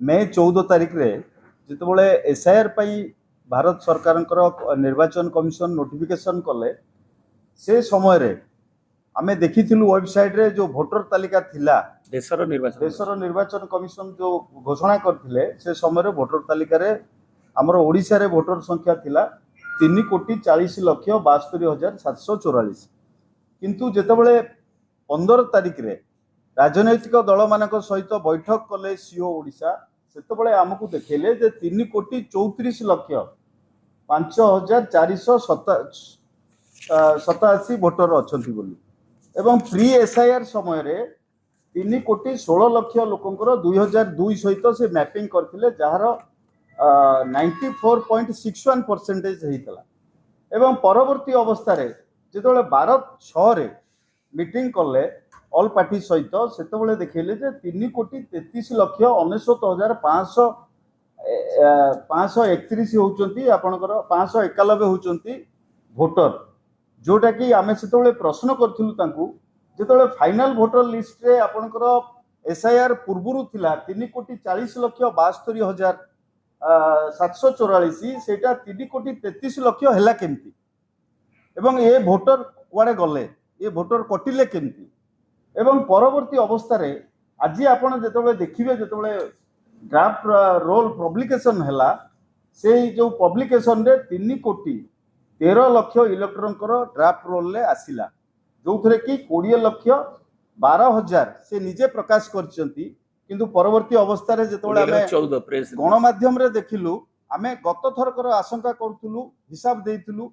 मे 14 तारिख रे जितेबाला एसआईआर भारत सरकार निर्वाचन कमिशन नोटिफिकेशन कले से समय रे आमे देखी वेबसाइट रे जो भोटर तालिका थिला देशर निर्वाचन कमिशन जो घोषणा करथिले से समय रे भोटर तालिका रे हमर ओडिसा रे भोटर संख्या थिला 3,40,72,744 किंतु जेतेबेले 15 तारिख रे राजनैतिक दल मानक सहित बैठक कले सीओ ओडिशा सेतेबेले हमकु देखैले जे 3,34,5,487 भोटर अछंती बोली एवं प्री एसआईआर समय रे 3,16,00,000 लोकंकर 2002 सहित से मैपिंग करथिले जहार 94.61% हेइतला एवं परवर्ती अवस्था रे जेतेबेले 12/6 रे मीटिंग कले ऑल पार्टी सहित सेतेबेले देखैले जे 3,33,69,531 होउचंती आपनकर 591 होउचंती भोटर जोटा कि आमे सेतेबेले प्रश्न करथिलु तांकू जेतेबेले फाइनल भोटर लिस्ट रे आपनकर एसआईआर पूर्वरु थिला 3,40,62,744 सेटा 3,33,00,000 हैला केमती एवं ए भोटर कुआडे गले ए भोटर कटिले केमती एवं परवर्ती अवस्था रे आज आपण जेतेबेले देखिबे जेतेबेले ड्राफ्ट रोल पब्लिकेशन हैला से जो पब्लिकेशन रे 3,13,00,000 इलेक्टरंकर ड्राफ्ट रोल ले आसिला जो थरे कि 20,12,000 से निजे प्रकाश करचंती किंतु परवर्ती अवस्था रे जेतेबेले आमे 14 प्रेस गणमाध्यम रे देखिलु आमे गत थरकर आशंका करथुलु हिसाब देइथुलु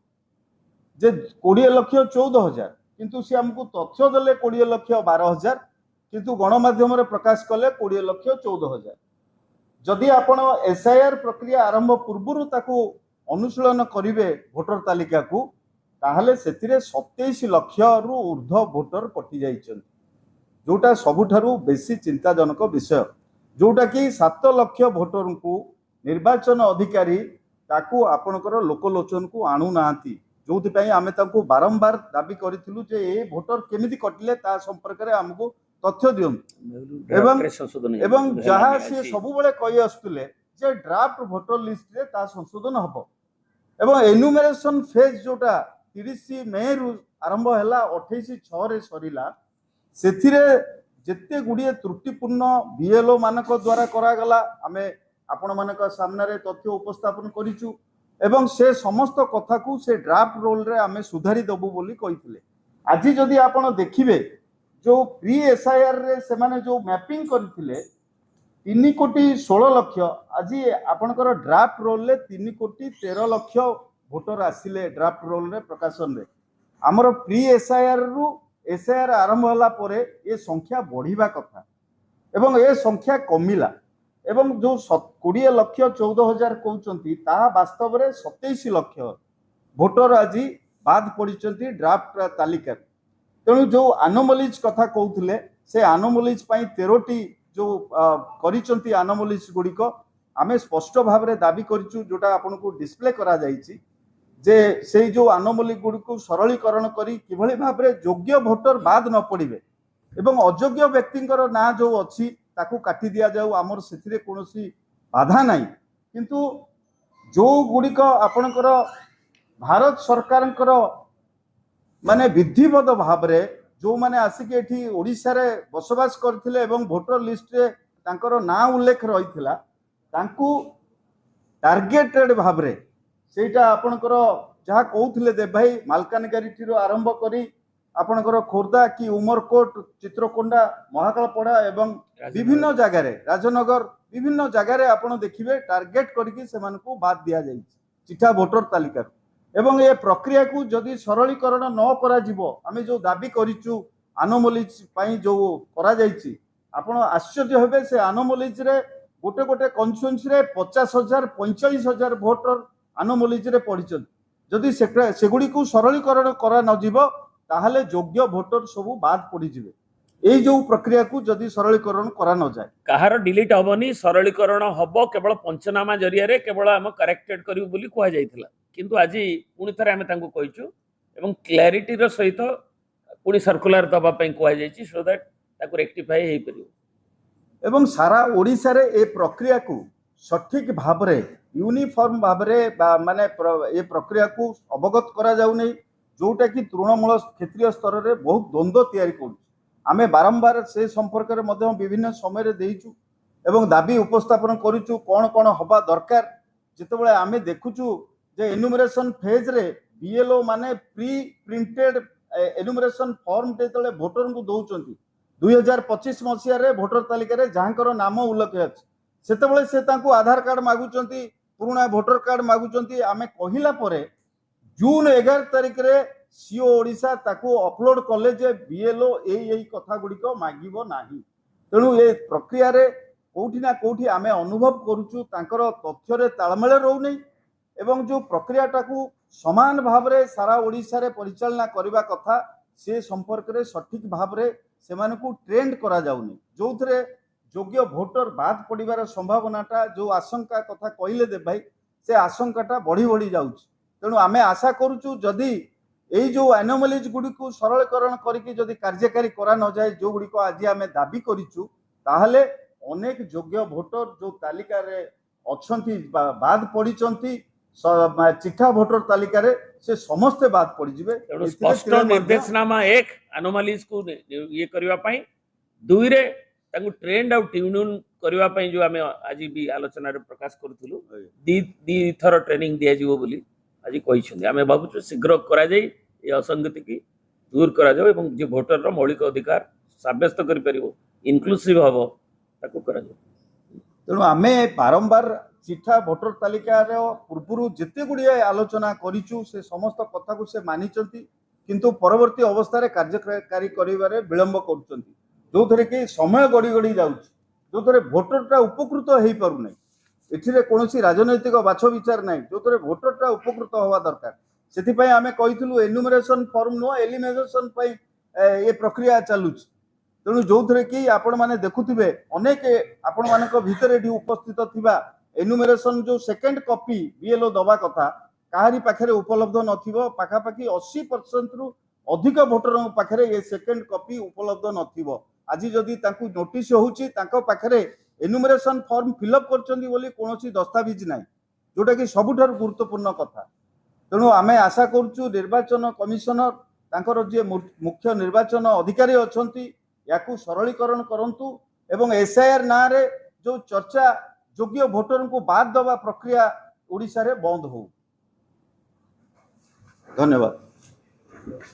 जे 20,14,000 किंतु से हमको तथ्य देले 20,12,000 किंतु गणमाध्यम रे प्रकाश कले 20,14,000 जदि आपण एसआईआर प्रक्रिया आरंभ पूर्वरु ताकू अनुशीलन करिवे भोटर तालिका को ताहले सेतिरे 27 लाख रु ऊर्ध्व भोटर कटि जाइछन जोटा सबुठारु बेसी चिंताजनक विषय जोटा कि 7 लाख भोटर को निर्वाचन अधिकारी ताकू आपणकर लोकलोचन को आणु नांती जो आमे तांको बारंबार दाबी करिथिलु जे ए भोटर केमिति कटिले ता संपर्क रे हमको तथ्य दियन एवं जहा से सब बेले कहि आस्तुले जे ड्राफ्ट भोटर लिस्ट रे ता संशोधन हबो एवं एनुमरेशन फेज जोटा 30 मई रु आरंभ हैला 28/6 रे सरीला सेथिरे जेते गुडिए त्रुटिपूर्ण बीएलओ मानक द्वारा करा गला आमे आपण मानक सामने रे तथ्य उपस्थापन करिचु एवं से समस्त कथा को से ड्राफ्ट रोल रे आमे सुधारी दबु बोली कहिथिले आज जदि आपण देखिबे जो प्री एसआईआर रे से माने जो मैपिंग करथिले 3,16,00,000 आज आपनकर ड्राफ्ट रोल रे 3,13,00,000 भोटर आसिले ड्राफ्ट रोल रे प्रकाशन रे हमर प्री एसआईआर रु एसआईआर आरंभ होला परे ए संख्या बढ़िबा कथा एवं ए संख्या कमिला एवं जो 20,14,000 कहउचंती ता वास्तव रे 27 लाख भोटर आज बाद पड़िचंती ड्राफ्ट तालिका तेणु जो आनोमलीज कथा कहउथिले से आनोमलीज पई 13टी जो करिचंती आनोमलीज गुडिक आमे स्पष्ट भाव रे दाबी करिचु जोटा आपनको डिस्प्ले करा जाईची जे से जो आनोमली गुडिक सरलीकरण करी किभली भाव रे योग्य भोटर बाद न पड़िबे एवं अयोग्य व्यक्तिंकर ना जो अछि ताकू काटी दिया जाऊ आमर सेथिरे कोनोसी बाधा नाही किंतु जो गुडिक आपनकर भारत सरकारंकर माने विधिवत भाव रे जो माने आसिक एठी ओडिसा रे बसवास करथिले एवं भोटर लिस्ट रे तांकर ना उल्लेख रहिथिला तांकू टार्गेटेड भाव रे सेटा आपनकर जहा कहउथिले दे भाई मालकानगिरी रो आरंभ करी आपनकर खोर्धा कि उमरकोट चित्रकोंडा महाकालपड़ा एवं विभिन्न जगह रे राजनगर विभिन्न जगह रे आपण देखिबे टार्गेट करके सेमान को बाद दिया जाई चिठा भोटर तालिका एवं ये प्रक्रिया को जदि सरलीकरण न करा जिवो आमे जो दाबी करिचु आनोमलीज पई जो करा जाईची आपण आश्चर्य हेबे से आनोमलीज रे गोटे गोटे कन्स्टिट्यूएंसी रे 50,000 45,000 भोटर आनोमलीज रे पड़िचन जदि सेगुडी को सरलीकरण करा न जिवो ताहले योग्य भोटर सब बाद पड़ी जिवे ए जो प्रक्रिया को जदि सरलीकरण करा न जाए कहार डिलीट हबनी सरलीकरण हबो केवल पंचनामा जरिया रे केवल हम करेक्टेड करिउ बोली कुआ जाइथिला किंतु आज पुणी थरे आमे तांको कहिचु एवं क्लैरिटी रो सहित पुणी सर्कुलर दबा पई कुआ जाइछि सो दैट ताको रेक्टिफाई हेई परियो। ଏବଂ ସାରା ଓଡ଼ିଶାରେ ଏ ପ୍ରକ୍ରିୟାକୁ ସଠିକ୍ ଭାବରେ यूनिफॉर्म भाବରେ ମାନେ ଏ ପ୍ରକ୍ରିୟାକୁ ଅବଗତ କରାଯାଉନାହିଁ, ଯେଉଁଟାକି ତୃଣମୂଳ କ୍ଷେତ୍ରୀୟ ସ୍ତରରେ ବହୁତ ଦ୍ୱନ୍ଦ୍ୱ ତିଆରି କରୁଛି। ଆମେ ବାରମ୍ବାର ସେ ସମ୍ପର୍କରେ ମଧ୍ୟ ବିଭିନ୍ନ ସମୟରେ ଦେଇଛୁ ଏବଂ ଦାବି ଉପସ୍ଥାପନ କରୁଛୁ କ'ଣ କ'ଣ ହେବା ଦରକାର। ଯେତେବେଳେ ଆମେ ଦେଖୁଛୁ ଯେ ଏନୁମରେସନ୍ ଫେଜ୍ରେ ବିଏଲ୍ଓ ମାନେ ପ୍ରି ପ୍ରିଣ୍ଟେଡ୍ ଏନୁମରେସନ୍ ଫର୍ମ ଯେତେବେଳେ ଭୋଟରଙ୍କୁ ଦେଉଛନ୍ତି 2025 ମସିହାରେ ଭୋଟର ତାଲିକାରେ ଯାହାଙ୍କର ନାମ ଉଲ୍ଲେଖ ଅଛି, ସେତେବେଳେ ସେ ତାଙ୍କୁ ଆଧାର କାର୍ଡ ମାଗୁଛନ୍ତି, पुराना भोटर कार्ड मागुचंती। आमे कहिला परे जून 11 तारिख रे सीओ ओडिशा ताकू अपलोड कले जे बीएलओ एई कथा गुड़िक मागिबो नाही। तेणु ए प्रक्रिया रे कोठी ना कोठी आमे अनुभव करूचु तांकर तथ्य रे तालमेल रहउनै एवं जो प्रक्रिया टाकू समान भाव रे सारा ओडिशा रे परिचालना करबा कथा से संपर्क रे सठिक भाव रे सेमानकू ट्रेंड करा जाउनी, जोथरे योग्य भोटर बाद पड़ार संभावनाटा जो आशंका कथा कहले दे भाई से आशंकाटा बढ़ी बढ़ी जाउछि। तेणु आमे आशा करूचु जदि एई जो एनोमलीज गुडी को सरलीकरण करिकि जदि कार्यकारी करा न जाए जो गुडी को आज आमे दाबी करिचु, ताहले अनेक योग्य भोटर जो तालिका रे अछंती बाद पड़िचंती चिठा भोटर तालिका रे से समस्त बाद पड़ जिवे। तेणु स्पष्ट निर्देशनामा एक एनोमलीज को ये करबा पई, दुई रे तांको ट्रेंड आउ ट्यून करबा पई जो आमे आज भी आलोचना रे प्रकाश करथुलु दी थर ट्रेनिंग दिया जीवो बोली आज कहिसुंदी। आमे भाबुछु शीघ्र करा जाई ए असंगति की दूर करा जाओ एवं जे भोटर रो मौलिक अधिकार साब्यस्त करि परिबो इनक्लूसिव हबो ताको करा जाओ। तेणु आमे बारंबार चिठा भोटर तालिका रो पूर्वरु जेते गुडिया आलोचना करिचु से समस्त कथा को से मानिचंती, किंतु परवर्ती अवस्था रे कार्यकारी करिवारे विलंब करूचंती, जो थरे कि समय गड़ी गड़ी जाउछि, जो थरे भोटरटा उपकृत हेई पारु नै। एथिरे कोनोसी राजनैतिक बाछ विचार नै, जो थरे भोटरटा उपकृत होवा दरकार। सेथि पई आमे कहितलु एनुमरेशन फॉर्म नो एलिमिनेशन पई ए प्रक्रिया चालुछि। तेणु जो थरे कि आपण माने देखुथिबे अनेक आपण मानक भितर एठी उपस्थित थिबा एनुमरेशन जो सेकंड कॉपी बीएलओ दबा कथा काहारी पाखरे उपलब्ध नथिबो, पाखापाखि 80% रु अधिक भोटर पाखरे ये सेकंड कॉपी उपलब्ध नथिबो। आज जदि तांकु नोटिस होउची तांको पाखरे एनुमरेशन फॉर्म फिलअप करचंदी बोली कोनोसी दस्तावेज नाही, जोटा कि सबुठार गुरुत्वपूर्ण कथा। तेणु आमे आशा करूचु निर्वाचन कमिशनर तांकर जे मुख्य निर्वाचन अधिकारी अछंती याकू सरलीकरण करंतु एवं एसआईआर ना रे जो चर्चा योग्य भोटर को बाद दबा प्रक्रिया ओडिशा रे बंद हो। धन्यवाद।